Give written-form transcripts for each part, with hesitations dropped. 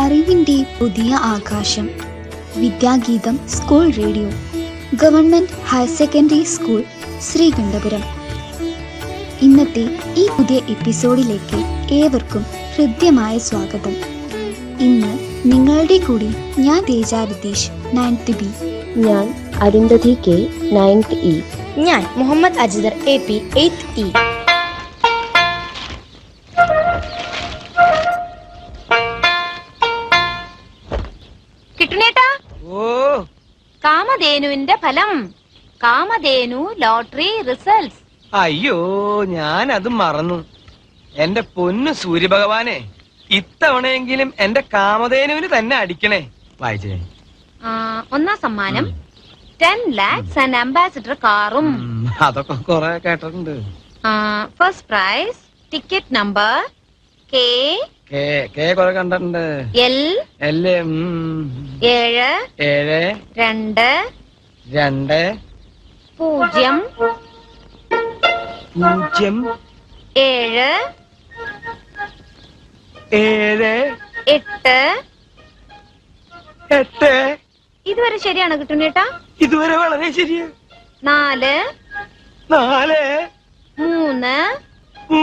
അറിവിൻ്റെ പുതിയ ആകാശം. Vidyageetham school radio. Government higher secondary school Sreekandapuram. ഇന്നത്തെ ഈ പുതിയ എപ്പിസോഡിലേക്ക് ഏവർക്കും ഹൃദ്യമായ സ്വാഗതം. ഇന്ന് നിങ്ങളുടെ കൂടി ഞാൻ തേജ രതീഷ് 9th B, ഞാൻ അരുന്ധതി കെ 9th E, ഞാൻ മുഹമ്മദ് അജിദർ AP 8th E. കിട്ടുന്നേട്ടാ, കാമധേനുവിന്റെ ഫലം. Kamadhenu lottery results. അയ്യോ, ഞാൻ അത് മറന്നു. എന്റെ പൊന്നു സൂര്യഭഗവാനെ, ഇത്തവണയെങ്കിലും എന്റെ കാമധേനുവിന് തന്നെ അടിക്കണേ. വായിച്ചേ. ഒന്നാം സമ്മാനം 10 lakhs ആൻഡ് അംബാസിഡർ കാറും. അതൊക്കെ കൊറേ കേട്ടിട്ടുണ്ട്. First prize ticket number K കൊറേ കണ്ടിട്ടുണ്ട്. L 7 2 2 0 0 7 8. ഇതുവരെ ശരിയാണോ കിട്ടുന്നേട്ടാ? ഇതുവരെ വളരെ ശരിയാ. 4 3 3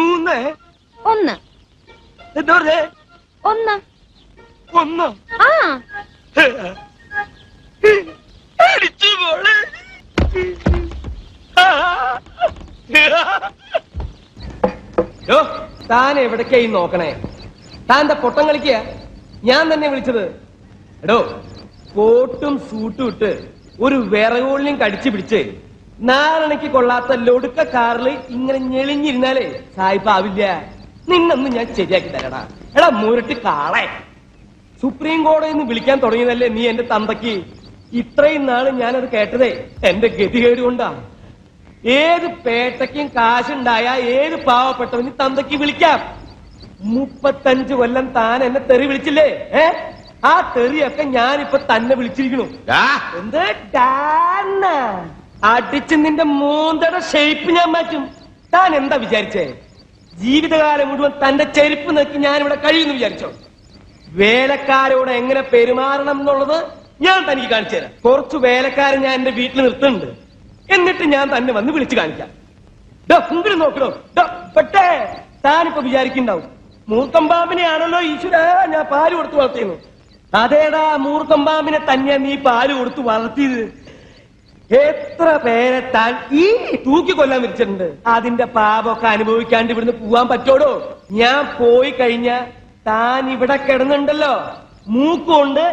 1 1 എന്താ പറഞ്ഞേ? 1. 1 ആ, അടിച്ചു മോളെ. താൻ എവിടേക്കായി നോക്കണേ? താന്റെ പൊട്ടം കളിക്കുക. ഞാൻ തന്നെ വിളിച്ചത്. എടോ, കോട്ടും സൂട്ടും ഇട്ട് ഒരു വിറകോളിനും കടിച്ചു പിടിച്ച് നാരണയ്ക്ക് കൊള്ളാത്ത ലൊടുക്ക കാറില് ഇങ്ങനെ ഞെളിഞ്ഞിരുന്നാലേ സായിപ്പാവില്ല. നിന്നൊന്ന് ഞാൻ ശരിയാക്കി തരടാ. എടാ മുരട്ടി കാളെ, സുപ്രീം കോടതിയിൽ നിന്ന് വിളിക്കാൻ തുടങ്ങിയതല്ലേ നീ എന്റെ തന്തയ്ക്ക്? ഇത്രയും നാള് ഞാനത് കേട്ടതേ എന്റെ ഗതികേട് കൊണ്ടാ. ഏത് പേട്ടയ്ക്കും കാശുണ്ടായ ഏത് പാവപ്പെട്ടവന് തന്തയ്ക്ക് വിളിക്കാം. 35 കൊല്ലം താൻ എന്നെ തെറി വിളിച്ചില്ലേ? ആ തെറിയൊക്കെ ഞാനിപ്പൊ തന്നെ വിളിച്ചിരിക്കണു. എന്ത് അടിച്ച് നിന്റെ മൂന്തയുടെ ഷേപ്പ് ഞാൻ മാറ്റും. താൻ എന്താ വിചാരിച്ചേ? ജീവിതകാലം മുഴുവൻ തന്റെ ചെരുപ്പ് നോക്കി ഞാനിവിടെ കഴിയുന്നു വിചാരിച്ചോ? വേലക്കാരോട് എങ്ങനെ പെരുമാറണം എന്നുള്ളത് ഞാൻ തനിക്ക് കാണിച്ചു തരാം. കുറച്ചു വേലക്കാരെ ഞാൻ എന്റെ വീട്ടിൽ നിർത്തുന്നുണ്ട്. എന്നിട്ട് ഞാൻ തന്നെ വന്ന് വിളിച്ചു കാണിക്കാം. ഇങ്ങോട്ട് നോക്കണോ? പെട്ടേ, താനിപ്പോ വിചാരിക്കുന്നുണ്ടാവും മൂർക്കമ്പാമ്പിനെയാണല്ലോ ഈശ്വര ഞാൻ പാല് കൊടുത്ത് വളർത്തിയെന്നു. അതേടാ, മൂർക്കമ്പാമ്പിനെ തന്നെ നീ പാല് കൊടുത്ത് വളർത്തിയത്. എത്ര പേരെ താൻ ഈ തൂക്കി കൊല്ലാൻ വിരിച്ചിട്ടുണ്ട്. അതിന്റെ പാപമൊക്കെ അനുഭവിക്കാണ്ട് ഇവിടുന്ന് പോവാൻ പറ്റോടോ? ഞാൻ പോയി കഴിഞ്ഞ താൻ ഇവിടെ കിടന്നുണ്ടല്ലോ, മൂക്കുകൊണ്ട്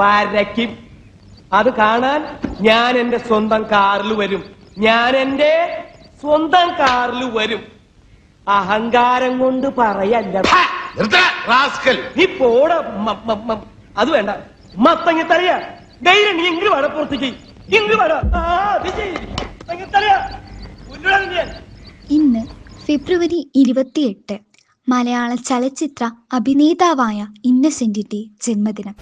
വരയ്ക്കും. അത് കാണാൻ ഞാൻ എന്റെ സ്വന്തം കാറിൽ വരും. അഹങ്കാരം കൊണ്ട് പറയല്ല. നീ പോട. അത് വേണ്ട, മത്തങ്ങത്തറിയാ. ധൈര്യം നീ ഇങ്ങ് വേണം, പുറത്തേക്ക് ഇങ്ങ് വേണം. ഇന്ന് ഫെബ്രുവരി 28 മലയാള ചലച്ചിത്ര അഭിനേതാവായ ഇന്നസെന്റിന്റെ ജന്മദിനം.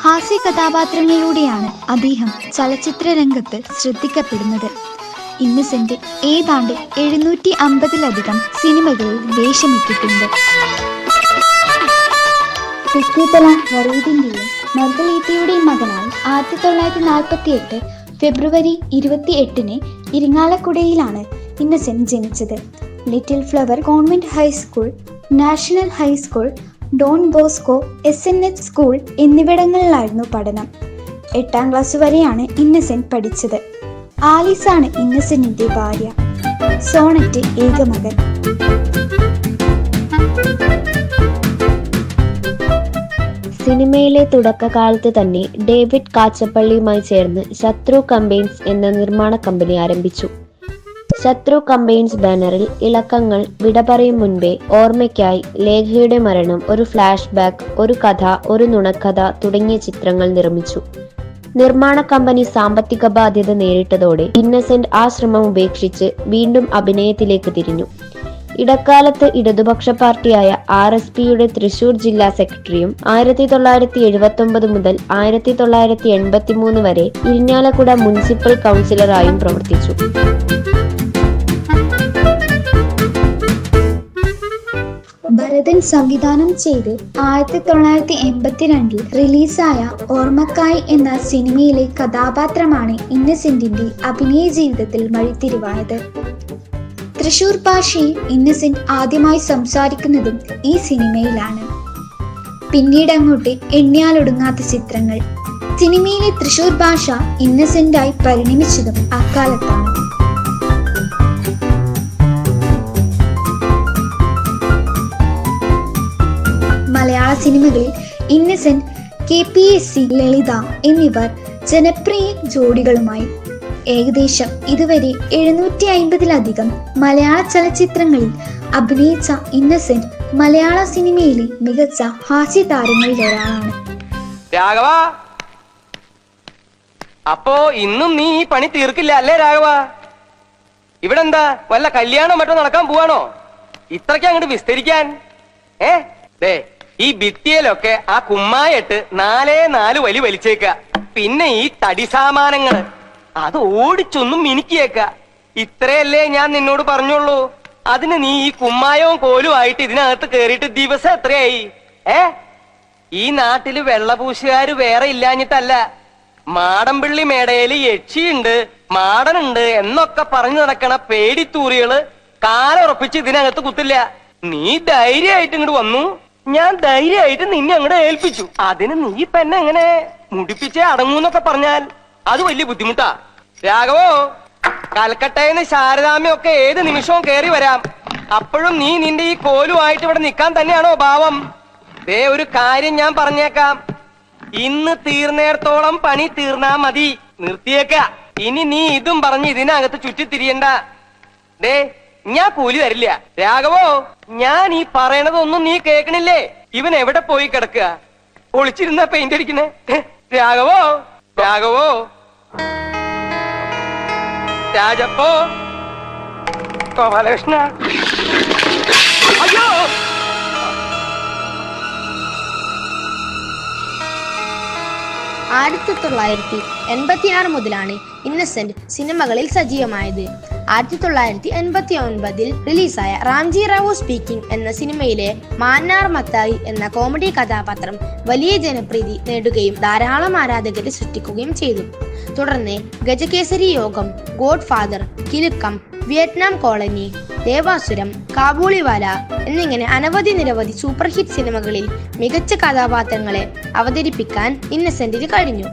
ഹാസ്യ കഥാപാത്രങ്ങളിലൂടെയാണ് അദ്ദേഹം ചലച്ചിത്ര രംഗത്ത് ശ്രദ്ധിക്കപ്പെടുന്നത്. ഇന്നസെന്റ് ഏതാണ്ട് 750-ലധികം സിനിമകളിൽ വേഷമിട്ടിട്ടുണ്ട്. കുക്കിത്തല വറീദിന്റെയും മർഗലീത്തയുടെയും മകനായി 1948 ഫെബ്രുവരി 28 ഇരിങ്ങാലക്കുടയിലാണ് ഇന്നസെന്റ് ജനിച്ചത്. Little flower government high school, national high school, Don Bosco SNH school എന്നിവിടങ്ങളിലായിരുന്നു പഠനം. 8ാം ക്ലാസ് വരെയാണ് ഇന്നസെന്റ് പഠിച്ചത്. ആലീസാണ് ഇന്നസെന്റിന്റെ ഭാര്യ. സോണറ്റ് ഏകമകൻ. സിനിമയിലെ തുടക്കകാലത്ത് തന്നെ ഡേവിഡ് കാച്ചപ്പള്ളിയുമായി ചേർന്ന് ശത്രു കമ്പെയിൻസ് എന്ന നിർമ്മാണ കമ്പനി ആരംഭിച്ചു. ശത്രു കമ്പെയിൻസ് ബാനറിൽ ഇളക്കങ്ങൾ, വിട പറയും മുൻപേ, ഓർമ്മയ്ക്കായി, ലേഖയുടെ മരണം, ഒരു ഫ്ലാഷ് ബാക്ക്, ഒരു കഥ, ഒരു നുണക്കഥ തുടങ്ങിയ ചിത്രങ്ങൾ നിർമ്മിച്ചു. നിർമ്മാണ കമ്പനി സാമ്പത്തിക ബാധ്യത നേരിട്ടതോടെ ഇന്നസെന്റ് ആ ശ്രമം ഉപേക്ഷിച്ച് വീണ്ടും അഭിനയത്തിലേക്ക് തിരിഞ്ഞു. ഇടക്കാലത്ത് ഇടതുപക്ഷ പാർട്ടിയായ RSPയുടെ തൃശൂർ ജില്ലാ സെക്രട്ടറിയും 1979 മുതൽ 1983 വരെ ഇരിങ്ങാലക്കുട മുനിസിപ്പൽ കൗൺസിലറായും പ്രവർത്തിച്ചു. ഭരതൻ സംവിധാനം ചെയ്ത് 1982 റിലീസായ ഓർമ്മക്കായി എന്ന സിനിമയിലെ കഥാപാത്രമാണ് ഇന്നസെന്റിന്റെ അഭിനയ ജീവിതത്തിൽ വഴിത്തിരിവായത്. തൃശൂർ ഭാഷയിൽ ഇന്നസെന്റ് ആദ്യമായി സംസാരിക്കുന്നതും ഈ സിനിമയിലാണ്. പിന്നീട് അങ്ങോട്ട് എണ്ണിയാലൊടുങ്ങാത്ത ചിത്രങ്ങൾ. സിനിമയിലെ തൃശൂർ ഭാഷ ഇന്നസെന്റായി പരിണമിച്ചതും അക്കാലത്താണ്. മലയാള സിനിമകളിൽ ഇന്നസെന്റ്, KPSC ലളിത എന്നിവർ ജനപ്രിയ ജോഡികളുമായി. ഏകദേശം ഇതുവരെ 750-ലധികം മലയാള ചലച്ചിത്രങ്ങളിൽ അഭിനയിച്ച ഇന്നസെന്റ് മലയാള സിനിമയിലെ മികച്ച ഹാസ്യ താരങ്ങളിൽ ഒരാളാണ്. രാഘവ, അപ്പോ ഇന്നും നീ ഈ പണി തീർക്കില്ല അല്ലേ രാഘവ? ഇവിടെ എന്താ വല്ല കല്യാണം മറ്റോ നടക്കാൻ പോവാണോ ഇത്രയ്ക്ക് അങ്ങോട്ട് വിസ്തരിക്കാൻ? ദേ ഈ ഭിത്തിയിലൊക്കെ ആ കുമ്മായിട്ട് 4 വലി വലിച്ചേക്ക. പിന്നെ ഈ തടി സാമാനങ്ങള് അത് ഓടിച്ചൊന്നും മിനുക്കിയേക്ക. ഇത്രയല്ലേ ഞാൻ നിന്നോട് പറഞ്ഞോളൂ. അതിന് നീ ഈ കുമ്മായവും കോലും ആയിട്ട് ഇതിനകത്ത് കേറിയിട്ട് ദിവസം എത്രയായി? ഈ നാട്ടില് വെള്ളപൂശുകാര് വേറെ ഇല്ലാഞ്ഞിട്ടല്ല. മാടമ്പിള്ളി മേടയില് യക്ഷിയുണ്ട്, മാടനുണ്ട് എന്നൊക്കെ പറഞ്ഞു നടക്കണ പേടിത്തൂറികള് കാലുറപ്പിച്ച് ഇതിനകത്ത് കുത്തില്ല. നീ ധൈര്യമായിട്ട് ഇങ്ങോട്ട് വന്നു, ഞാൻ ധൈര്യമായിട്ട് നിന്നെ അങ്ങോട്ട് ഏൽപ്പിച്ചു. അതിന് നീ ഇപ്പൊ എന്നെ എങ്ങനെ മുടിപ്പിച്ചേ അടങ്ങൂന്നൊക്കെ പറഞ്ഞാൽ അത് വലിയ ബുദ്ധിമുട്ടാ. രാഘവോ, കൽക്കട്ടയിന്ന് ശാരദാമ്മയൊക്കെ ഏത് നിമിഷവും കേറി വരാം. അപ്പോഴും നീ നിന്റെ ഈ കോലുമായിട്ട് ഇവിടെ നിൽക്കാൻ തന്നെയാണോ ഭാവം? ദേ ഒരു കാര്യം ഞാൻ പറഞ്ഞേക്കാം, ഇന്ന് തീർന്നേടത്തോളം പണി തീർന്നാ മതി, നിർത്തിയേക്ക. ഇനി നീ ഇതും പറഞ്ഞ് ഇതിനകത്ത് ചുറ്റിത്തിരിയണ്ട. ദേ ഞാൻ കൂലി തരില്ല. രാഘവോ, ഞാൻ ഈ പറയണതൊന്നും നീ കേൾക്കണില്ലേ? ഇവൻ എവിടെ പോയി കിടക്കുക? ഒളിച്ചിരുന്ന പെയിന്റ് അടിക്കണേ. രാഘവോ, രാഘവോ, രാജപ്പോ, ഗോപാലകൃഷ്ണ, അയ്യോ! ആയിരത്തി 1986 മുതലാണ് ഇന്നസെന്റ് സിനിമകളിൽ സജീവമായത്. 1989 റിലീസായ റാംജി റാവു സ്പീക്കിംഗ് എന്ന സിനിമയിലെ മാന്നാർ മത്തായി എന്ന കോമഡി കഥാപാത്രം വലിയ ജനപ്രീതി നേടുകയും ധാരാളം ആരാധകരെ സൃഷ്ടിക്കുകയും ചെയ്തു. തുടർന്ന് ഗജകേസരി യോഗം, God father, Kilukkam, Vietnam colony, Devasuram, Kabuliwala എന്നിങ്ങനെ നിരവധി സൂപ്പർ ഹിറ്റ് സിനിമകളിൽ മികച്ച കഥാപാത്രങ്ങളെ അവതരിപ്പിക്കാൻ ഇന്നസെന്റിന് കഴിഞ്ഞു.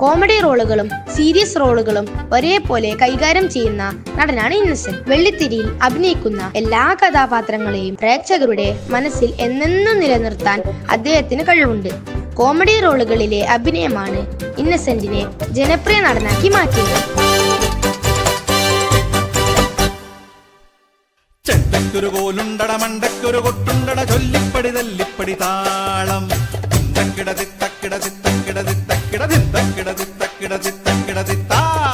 കോമഡി റോളുകളും സീരിയസ് റോളുകളും ഒരേപോലെ കൈകാര്യം ചെയ്യുന്ന നടനാണ് ഇന്നസെന്റ്. വെള്ളിത്തിരിയിൽ അഭിനയിക്കുന്ന എല്ലാ കഥാപാത്രങ്ങളെയും പ്രേക്ഷകരുടെ മനസ്സിൽ എന്നെന്നും നിലനിർത്താൻ അദ്ദേഹത്തിന് കഴിവുണ്ട്. കോമഡി റോളുകളിലെ അഭിനയമാണ് ഇന്നസെന്റിനെ ജനപ്രിയ നടനാക്കി മാറ്റിയത്. ചെണ്ടക്കൊരു കോലുണ്ടട മണ്ടക്കൊരു കൊട്ടുണ്ടട ചൊല്ലിപ്പടി തല്ലിപ്പടി താളം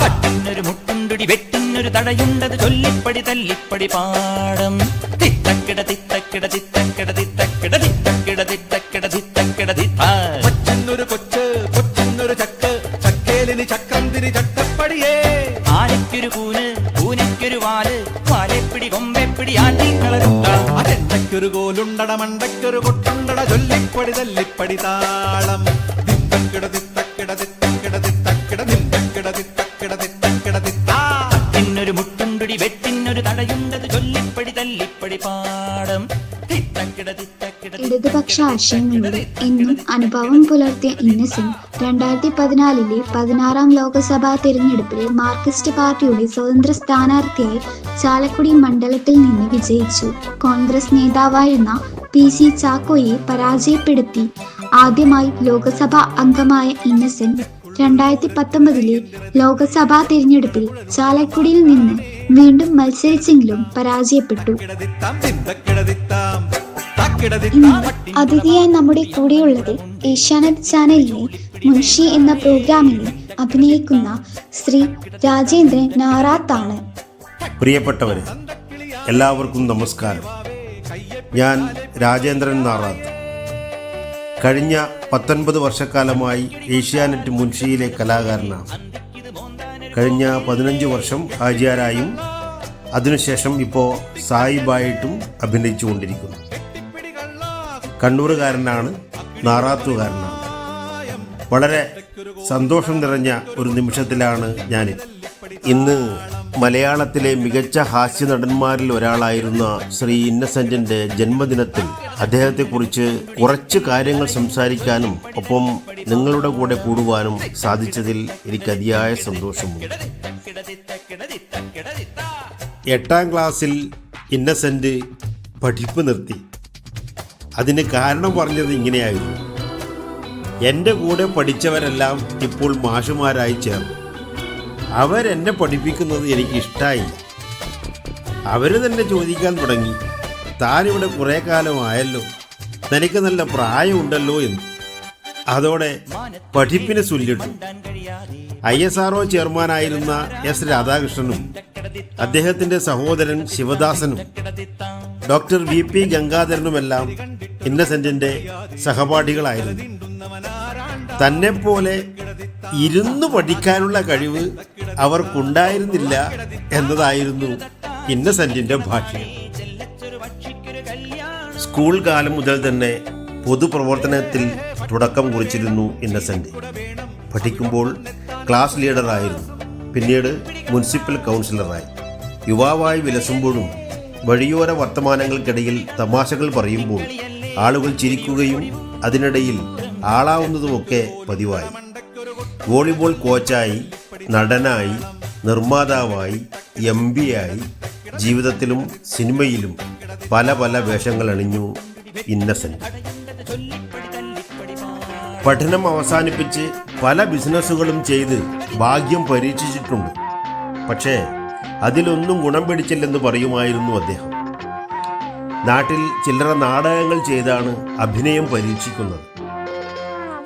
കട്ടിനൊരു മുട്ടുണ്ടുടി വെട്ടിനൊരു തടയുണ്ടത് ചൊല്ലിപ്പടി തല്ലിപ്പടി പാടം തിത്തക്കിട തിത്തക്കിട തിത്തക്കിട തിത്തക്കിട തിത്തക്കിട തിത്തക്കിട തിത്തക്കിട തിത്തന്നൊരു കൊച്ച് കൊച്ചന്നൊരു ചക്ക് ചക്കേലിന് ചക്രം തിരി ചട്ടപ്പടിയേ ആനയ്ക്കൊരു കൂന് കൂനയ്ക്കൊരു വാല് വാലെപ്പിടി കൊമ്പെപ്പിടി ആണ്ടി കളരുണ്ട അതെന്തക്കൊരു കോലുണ്ടട മണ്ടക്കൊരു കൊട്ടുണ്ടട ചൊല്ലിപ്പടി തല്ലിപ്പടി താളം തിത്തക്കിട തിത്തക്കിട തിത്തക്കിട തിത്തക്കിട തിത്തക്കിട തിത്തക്കിട തിത്തക്കിട തിത്താ കട്ടിനൊരു മുട്ടുണ്ടുടി വെട്ടിനൊരു തടയുണ്ടത് ചൊല്ലിപ്പടി തല്ലിപ്പടി പാടം തിത്തക്കിട തിത്തക്കിട ഇടതുപക്ഷ ആശയങ്ങളോട് എന്നും അനുഭവം പുലർത്തിയ ഇന്നസെന്റ് 2014 16-ാം ലോക്സഭാ തെരഞ്ഞെടുപ്പിൽ മാർക്സിസ്റ്റ് പാർട്ടിയുടെ സ്വതന്ത്ര സ്ഥാനാർത്ഥിയായി ചാലക്കുടി മണ്ഡലത്തിൽ നിന്ന് വിജയിച്ചു. കോൺഗ്രസ് നേതാവായിരുന്ന PC ചാക്കോയെ പരാജയപ്പെടുത്തി ആദ്യമായി ലോക്സഭാ അംഗമായ ഇന്നസെന്റ് 2019 ലോക്സഭാ തിരഞ്ഞെടുപ്പിൽ ചാലക്കുടിയിൽ നിന്ന് വീണ്ടും മത്സരിച്ചെങ്കിലും പരാജയപ്പെട്ടു. ഇന്ന് അതിഥിയായി നമ്മുടെ കൂടെയുള്ളത് ഏഷ്യാനെറ്റ് ചാനലിലെ മുൻഷി എന്ന പ്രോഗ്രാമിൽ അഭിനയിക്കുന്ന ശ്രീ രാജേന്ദ്രൻ നാറാത്താണ്. പ്രിയപ്പെട്ടവരെ, എല്ലാവർക്കും നമസ്കാരം. ഞാൻ രാജേന്ദ്രൻ നാറാത്ത്. കഴിഞ്ഞ 19 വർഷക്കാലമായി ഏഷ്യാനെറ്റ് മുൻഷിയിലെ കലാകാരനാണ്. കഴിഞ്ഞ 15 വർഷം ഹാജിയാരായും അതിനുശേഷം ഇപ്പോൾ സായിബായിട്ടും അഭിനയിച്ചു കൊണ്ടിരിക്കുന്നു. കണ്ണൂരുകാരനാണ്, നാറാത്തുകാരനാണ്. വളരെ സന്തോഷം നിറഞ്ഞ ഒരു നിമിഷത്തിലാണ് ഞാനിത്. ഇന്ന് മലയാളത്തിലെ മികച്ച ഹാസ്യ നടന്മാരിൽ ഒരാളായിരുന്ന ശ്രീ ഇന്നസെന്റിന്റെ ജന്മദിനത്തിൽ അദ്ദേഹത്തെക്കുറിച്ച് കുറച്ച് കാര്യങ്ങൾ സംസാരിക്കാനും ഒപ്പം നിങ്ങളുടെ കൂടെ കൂടുവാനും സാധിച്ചതിൽ എനിക്ക് അതിയായ സന്തോഷമുണ്ട്. 8ാം ക്ലാസ്സിൽ ഇന്നസെന്റ് പഠിപ്പ് നിർത്തി. അതിന് കാരണം പറഞ്ഞത് ഇങ്ങനെയായിരുന്നു: എൻ്റെ കൂടെ പഠിച്ചവരെല്ലാം ഇപ്പോൾ മാഷുമാരായി ചേർന്നു. അവരെന്നെ പഠിപ്പിക്കുന്നത് എനിക്കിഷ്ടമായി. അവർ തന്നെ ചോദിക്കാൻ തുടങ്ങി, താനിവിടെ കുറേ കാലമായല്ലോ, തനിക്ക് നല്ല പ്രായമുണ്ടല്ലോ എന്ന്. അതോടെ പഠിപ്പിന് സുല്ലിട്ടു. ISRO ചെയർമാനായിരുന്ന എസ് രാധാകൃഷ്ണനും അദ്ദേഹത്തിൻ്റെ സഹോദരൻ ശിവദാസനും ഡോക്ടർ VP ഗംഗാധരനുമെല്ലാം ഇന്നസെന്റിന്റെ സഹപാഠികളായിരുന്നു. തന്നെപ്പോലെ ഇരുന്ന് പഠിക്കാനുള്ള കഴിവ് അവർക്കുണ്ടായിരുന്നില്ല എന്നതായിരുന്നു ഇന്നസെന്റിന്റെ ഭാഷ്യം. സ്കൂൾ കാലം മുതൽ തന്നെ പൊതുപ്രവർത്തനത്തിൽ തുടക്കം കുറിച്ചിരുന്നു ഇന്നസെന്റ്. പഠിക്കുമ്പോൾ ക്ലാസ് ലീഡറായിരുന്നു. പിന്നീട് മുനിസിപ്പൽ കൗൺസിലറായി. യുവാവായി വിലസുമ്പോഴും വഴിയോര വർത്തമാനങ്ങൾക്കിടയിൽ തമാശകൾ പറയുമ്പോൾ ആളുകൾ ചിരിക്കുകയും അതിനിടയിൽ ആളാവുന്നതുമൊക്കെ പതിവായി. വോളിബോൾ കോച്ചായി, നടനായി, നിർമ്മാതാവായി, MP ആയി, ജീവിതത്തിലും സിനിമയിലും പല പല വേഷങ്ങൾ അണിഞ്ഞു ഇന്നസെന്റ്. പഠനം അവസാനിപ്പിച്ച് പല ബിസിനസ്സുകളും ചെയ്ത് ഭാഗ്യം പരീക്ഷിച്ചിട്ടുണ്ട്. പക്ഷേ അതിലൊന്നും ഗുണം പിടിച്ചില്ലെന്ന് പറയുമായിരുന്നു അദ്ദേഹം. നാട്ടിൽ ചില്ലറ നാടകങ്ങൾ ചെയ്താണ് അഭിനയം പരീക്ഷിക്കുന്നത്.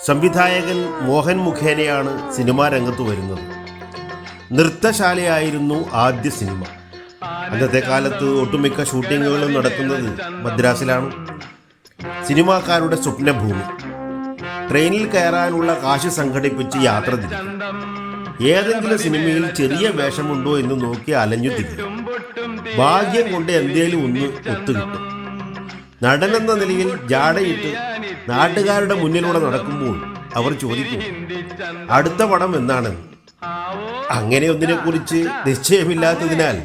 സംവിധായകൻ മോഹൻ മുഖേനയാണ് സിനിമാ രംഗത്ത് വരുന്നത്. നൃത്തശാലയായിരുന്നു ആദ്യ സിനിമ. അന്നത്തെ കാലത്ത് ഒട്ടുമിക്ക ഷൂട്ടിങ്ങുകളും നടക്കുന്നത് മദ്രാസിലാണ്. സിനിമാക്കാരുടെ സ്വപ്നഭൂമി. ട്രെയിനിൽ കയറാനുള്ള കാശ് സംഘടിപ്പിച്ച് യാത്ര തിരിക്കും. ഏതെങ്കിലും സിനിമയിൽ ചെറിയ വേഷമുണ്ടോ എന്ന് നോക്കി അലഞ്ഞു തിരിക്കും. ഭാഗ്യം കൊണ്ട് എന്തേലും ഒന്ന് ഒത്തുകിട്ടും. നടനെന്ന നിലയിൽ ജാടയിട്ട് നാട്ടുകാരുടെ മുന്നിലൂടെ നടക്കുമ്പോൾ അവർ ചോദിക്കും, അടുത്ത പടം എന്നാണെന്ന്. അങ്ങനെ ഒന്നിനെക്കുറിച്ച് നിശ്ചയമില്ലാത്തതിനാൽ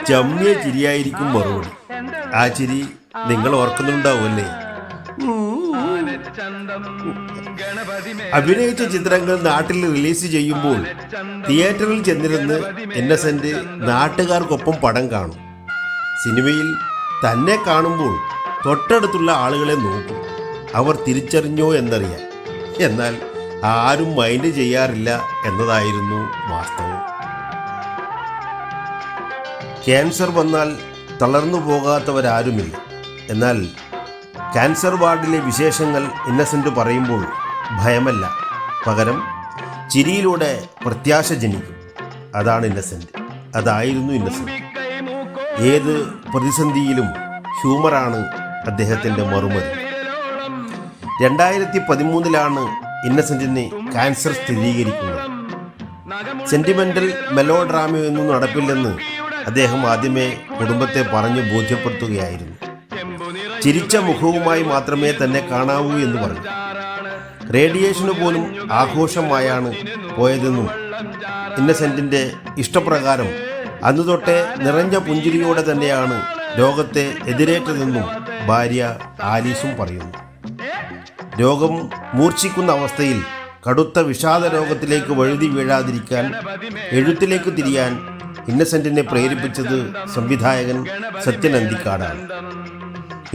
ചമ്മിയ ചിരിയായിരിക്കും മറുപടി. ആ ചിരി നിങ്ങൾ ഓർക്കുന്നുണ്ടാവുമല്ലേ? അഭിനയിച്ച ചിത്രങ്ങൾ നാട്ടിൽ റിലീസ് ചെയ്യുമ്പോൾ തിയേറ്ററിൽ ചെന്നിരുന്ന് ഇന്നസെന്റ് നാട്ടുകാർക്കൊപ്പം പടം കാണും. സിനിമയിൽ തന്നെ കാണുമ്പോൾ തൊട്ടടുത്തുള്ള ആളുകളെ നോക്കും, അവർ തിരിച്ചറിഞ്ഞോ എന്നറിയാൻ. എന്നാൽ ആരും മൈൻഡ് ചെയ്യാറില്ല എന്നതായിരുന്നു വാസ്തവം. ക്യാൻസർ വന്നാൽ തളർന്നു പോകാത്തവരാരുമില്ല. എന്നാൽ ക്യാൻസർ വാർഡിലെ വിശേഷങ്ങൾ ഇന്നസെന്റ് പറയുമ്പോൾ ഭയമല്ല, പകരം ചിരിയിലൂടെ പ്രത്യാശ ജനിക്കും. അതാണ് ഇന്നസെന്റ്. അതായിരുന്നു ഇന്നസെന്റ്. ഏത് പ്രതിസന്ധിയിലും ഹ്യൂമറാണ് അദ്ദേഹത്തിൻ്റെ മറുമതി. 2013 ഇന്നസെന്റിന് ക്യാൻസർ സ്ഥിരീകരിക്കുന്നത്. സെന്റിമെന്റൽ മെലോഡ്രാമയൊന്നും നടപ്പില്ലെന്ന് അദ്ദേഹം ആദ്യമേ കുടുംബത്തെ പറഞ്ഞ് ബോധ്യപ്പെടുത്തുകയായിരുന്നു. ചിരിച്ച മുഖവുമായി മാത്രമേ തന്നെ കാണാവൂ എന്ന് പറഞ്ഞു. റേഡിയേഷന് പോലും ആഘോഷമായാണ് പോയതെന്നും ഇന്നസെന്റിന്റെ ഇഷ്ടപ്രകാരം അന്നു തൊട്ടേ നിറഞ്ഞ പുഞ്ചിരിയോടെ തന്നെയാണ് രോഗത്തെ എതിരേറ്റതെന്നും ഭാര്യ ആലീസും പറയുന്നു. രോഗം മൂർച്ഛിക്കുന്ന അവസ്ഥയിൽ കടുത്ത വിഷാദ രോഗത്തിലേക്ക് വഴുതി വീഴാതിരിക്കാൻ എഴുത്തിലേക്ക് തിരിയാൻ ഇന്നസെന്റിനെ പ്രേരിപ്പിച്ചത് സംവിധായകൻ സത്യൻ അന്തിക്കാടാണ്.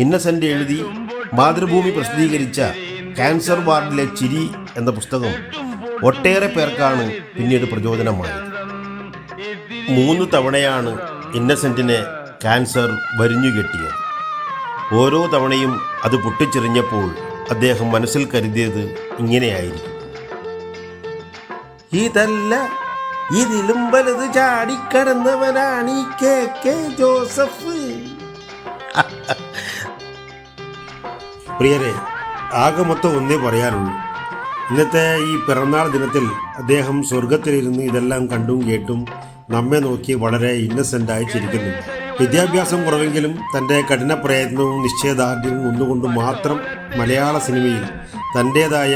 ഇന്നസെന്റ് എഴുതി മാതൃഭൂമി പ്രസിദ്ധീകരിച്ച ക്യാൻസർ വാർഡിലെ ചിരി എന്ന പുസ്തകം ഒട്ടേറെ പേർക്കാണ് പിന്നീട് പ്രചോദനമായത്. 3 തവണയാണ് ഇന്നസെന്റിനെ ക്യാൻസർ വരിഞ്ഞുകെട്ടിയത്. ഓരോ തവണയും അത് പൊട്ടിച്ചെറിഞ്ഞപ്പോൾ അദ്ദേഹം മനസ്സിൽ കരുതിയത് ഇങ്ങനെയായിരിക്കും: ഇതല്ല, ഇതിലും വലുത് ചാടിക്കടന്നവനാണ് ഈ KK ജോസഫ്. പ്രിയരെ, ആകെ മൊത്തം ഒന്നേ പറയാനുള്ളൂ. ഇന്നത്തെ ഈ പിറന്നാൾ ദിനത്തിൽ അദ്ദേഹം സ്വർഗത്തിലിരുന്ന് ഇതെല്ലാം കണ്ടും കേട്ടും നമ്മെ നോക്കി വളരെ ഇന്നസെൻ്റായി ചിരിക്കുന്നുണ്ട്. വിദ്യാഭ്യാസം കുറവെങ്കിലും തൻ്റെ കഠിന പ്രയത്നവും നിശ്ചയദാർഢ്യവും ഒന്നുകൊണ്ട് മാത്രം മലയാള സിനിമയിൽ തൻ്റേതായ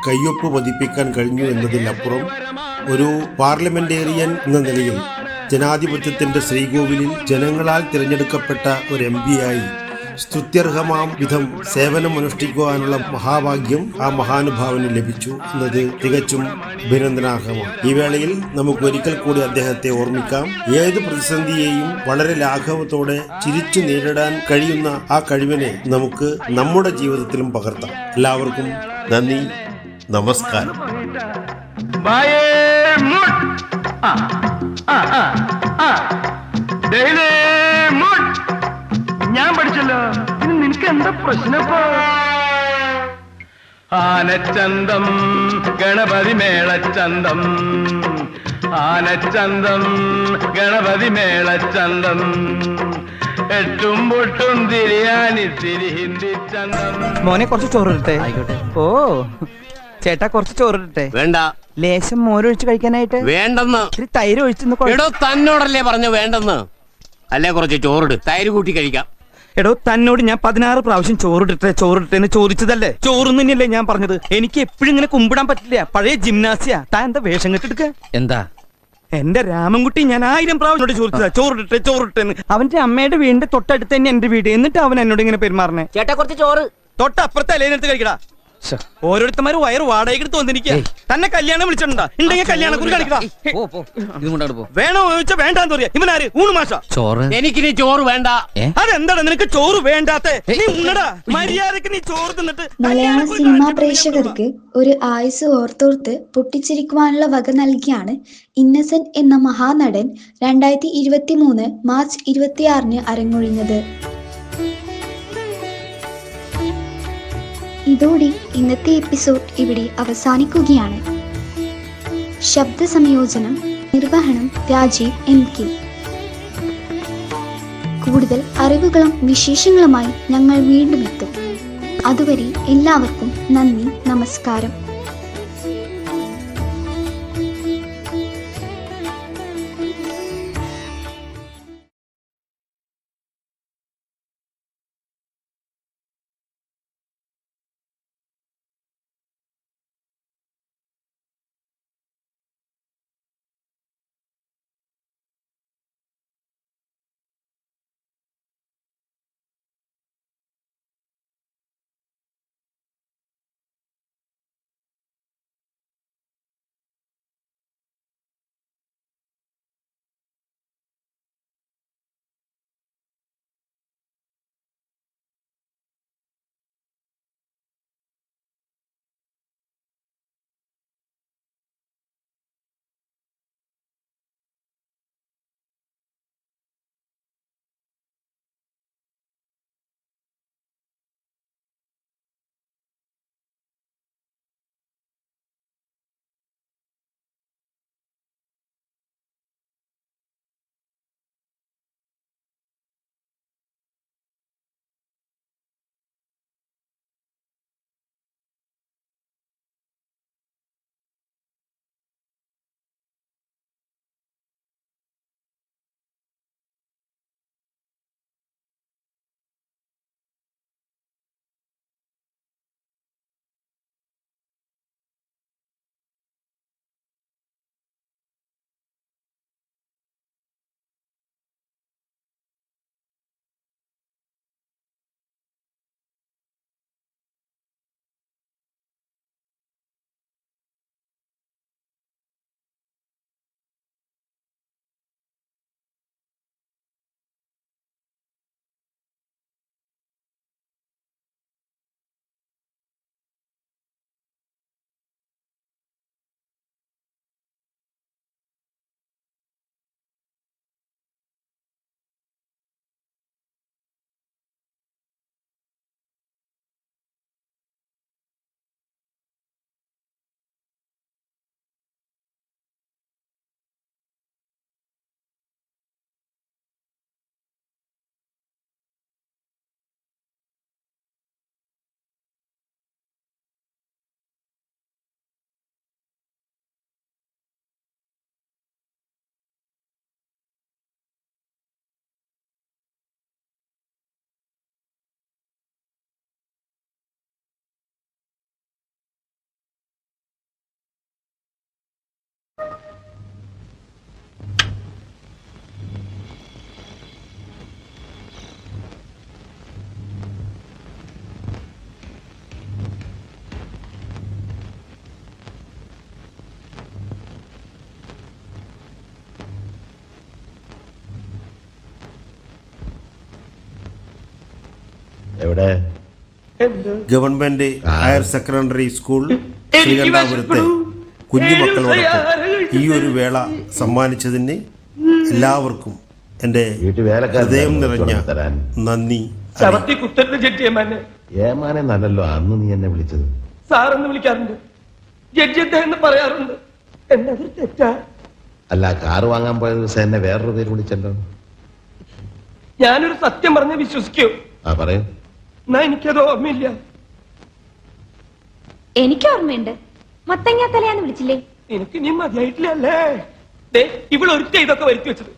കയ്യൊപ്പ് പതിപ്പിക്കാൻ കഴിഞ്ഞു എന്നതിലപ്പുറം ഒരു പാർലമെൻറ്റേറിയൻ എന്ന നിലയിൽ ജനാധിപത്യത്തിൻ്റെ ശ്രീകോവിലിൽ ജനങ്ങളാൽ തിരഞ്ഞെടുക്കപ്പെട്ട ഒരു MP ആയി സ്തുത്യർഹമാം വിധം സേവനമനുഷ്ഠിക്കുവാനുള്ള മഹാഭാഗ്യം ആ മഹാനുഭാവന് ലഭിച്ചു എന്നത് തികച്ചും അഭിനന്ദനാർഹമാണ്. ഈ വേളയിൽ നമുക്ക് ഒരിക്കൽ കൂടി അദ്ദേഹത്തെ ഓർമ്മിക്കാം. ഏത് പ്രതിസന്ധിയെയും വളരെ ലാഘവത്തോടെ ചിരിച്ചു നേരിടാൻ കഴിയുന്ന ആ കഴിവിനെ നമുക്ക് നമ്മുടെ ജീവിതത്തിലും പകർത്താം. എല്ലാവർക്കും നന്ദി, നമസ്കാരം. ഞാൻ പഠിച്ചല്ലോ. ഇനി നിനക്ക് എന്താ പ്രശ്നം? ആനച്ചന്തം ഗണപതി മേളച്ചന്തം, ആനച്ചന്തം ഗണപതി മേളച്ചന്തം, എട്ടും പൊട്ടും തിരിയാനിത്തിരി ഹിന്ദി ചന്തം. മോനെ കുറച്ച് ചോറിട്ടെ. ആയിക്കോട്ടെ. ഓ ചേട്ടാ കുറച്ച് ചോറിട്ടെ. വേണ്ട. ലേശം മോരൊഴിച്ച് കഴിക്കാനായിട്ട്. വേണ്ടെന്ന്. ഇത്തിരി തൈര് ഒഴിച്ച്. എടോ തന്നോടല്ലേ പറഞ്ഞു വേണ്ടെന്ന്. അല്ലേ കുറച്ച് ചോറിട്, തൈര് കൂട്ടി കഴിക്കാം. എടോ തന്നോട് ഞാൻ 16 പ്രാവശ്യം ചോറിട്ടെ ചോദിച്ചതല്ലേ? ചോറും തന്നെയല്ലേ ഞാൻ പറഞ്ഞത്. എനിക്ക് എപ്പോഴും ഇങ്ങനെ കുമ്പിടാൻ പറ്റില്ല. പഴയ ജിംനാസിയാ. താൻ എന്താ വേഷം കെട്ടെടുക്ക? എന്താ എന്റെ രാമൻകുട്ടി ഞാൻ 1000 പ്രാവശ്യം ചോദിച്ചതാ ചോറിട്ടെ. അവന്റെ അമ്മയുടെ വീടിന്റെ തൊട്ടടുത്ത് തന്നെ എന്റെ വീട്. എന്നിട്ട് അവൻ എന്നോട് ഇങ്ങനെ പെരുമാറണേ. ചേട്ടാ കുറച്ച് ചോറ്. തൊട്ടപ്പുറത്തെ അലേനെടുത്ത് കഴിക്കടാ. ഓരോരുത്തന്മാര് വയറ് വാടകയ്ക്ക് തോന്നിരിക്കുക. തന്നെ കല്യാണം വിളിച്ചിട്ടുണ്ടാ? ഉണ്ടെങ്കിൽ കല്യാണം കുറി കാണിക്കടാ. വേണോ ചോദിച്ചാ വേണ്ടാന്ന് പറയാ. ഇവനാര്? ഊണ് മാഷ. ചോറ്. എനിക്കിനി ചോറ് വേണ്ട. അതെന്താണ് നിനക്ക് ചോറ് വേണ്ടാത്ത? മര്യാദക്ക് നീ ചോറ് തിന്നിട്ട്. മലയാള സിനിമാ പ്രേക്ഷകർക്ക് ഒരു ആയുസ് ഓർത്തോർത്ത് പൊട്ടിച്ചിരിക്കുവാനുള്ള വക നൽകിയാണ് ഇന്നസെന്റ് എന്ന മഹാനടൻ 2023 മാർച്ച് 26 അരങ്ങൊഴിഞ്ഞത്. ഇതോടെ ഇന്നത്തെ എപ്പിസോഡ് ഇവിടെ അവസാനിക്കുകയാണ്. ശബ്ദ സംയോജനം നിർവഹണം രാജീവ് MK. കൂടുതൽ അറിവുകളും വിശേഷങ്ങളുമായി ഞങ്ങൾ വീണ്ടും എത്തും. അതുവരെ എല്ലാവർക്കും നന്ദി, നമസ്കാരം. എവിടെ? ഗവൺമെന്റ് ഹയർ സെക്കൻഡറി സ്കൂൾ ശ്രീകണ്ഠാപുരത്തെ കുഞ്ഞുമക്കളോടൊപ്പം ഈ ഒരു വേള സമ്മാനിച്ചതിന് എല്ലാവർക്കും എൻ്റെ ഹൃദയം നിറഞ്ഞ നന്ദി. ഏമാനെ നല്ലല്ലോ അന്ന് നീ എന്നെ വിളിച്ചത്. സാറെന്ന് വിളിക്കാറുണ്ട്, ജഡ്ജി എന്ന് പറയാറുണ്ട്. എന്നത് തെറ്റാ? അല്ല, കാറ് വാങ്ങാൻ പോയ ദിവസം എന്നെ വേറൊരു പേര് വിളിച്ചല്ലോ. ഞാനൊരു സത്യം പറഞ്ഞ് വിശ്വസിക്കൂ? പറയൂ. എന്നാ എനിക്കത് ഓർമ്മയില്ല. എനിക്ക് ഓർമ്മയുണ്ട്. മത്തങ്ങ തലയാന്ന് വിളിച്ചില്ലേ? എനിക്ക് നീ മതിയായിട്ടില്ലല്ലേ? ഇവൾ ഒരുത്ത ഇതൊക്കെ വരുത്തി വെച്ചത്.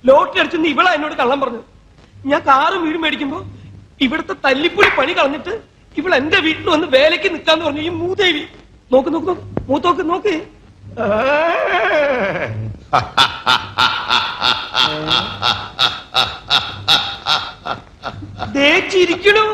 ലോട്ടറി അടിച്ചെന്ന് ഇവളാ എന്നോട് കള്ളം പറഞ്ഞു. ഞാൻ കാറും വീടും മേടിക്കുമ്പോ ഇവിടുത്തെ തല്ലിപ്പുളി പണി കളഞ്ഞിട്ട് ഇവൾ എന്റെ വീട്ടിൽ വന്ന് വേലയ്ക്ക് നിൽക്കാന്ന് പറഞ്ഞു. ഈ മൂദേവി നോക്ക് നോക്ക് നോക്ക്, മൂത്തോക്ക് നോക്ക്. ചിരിക്കണു.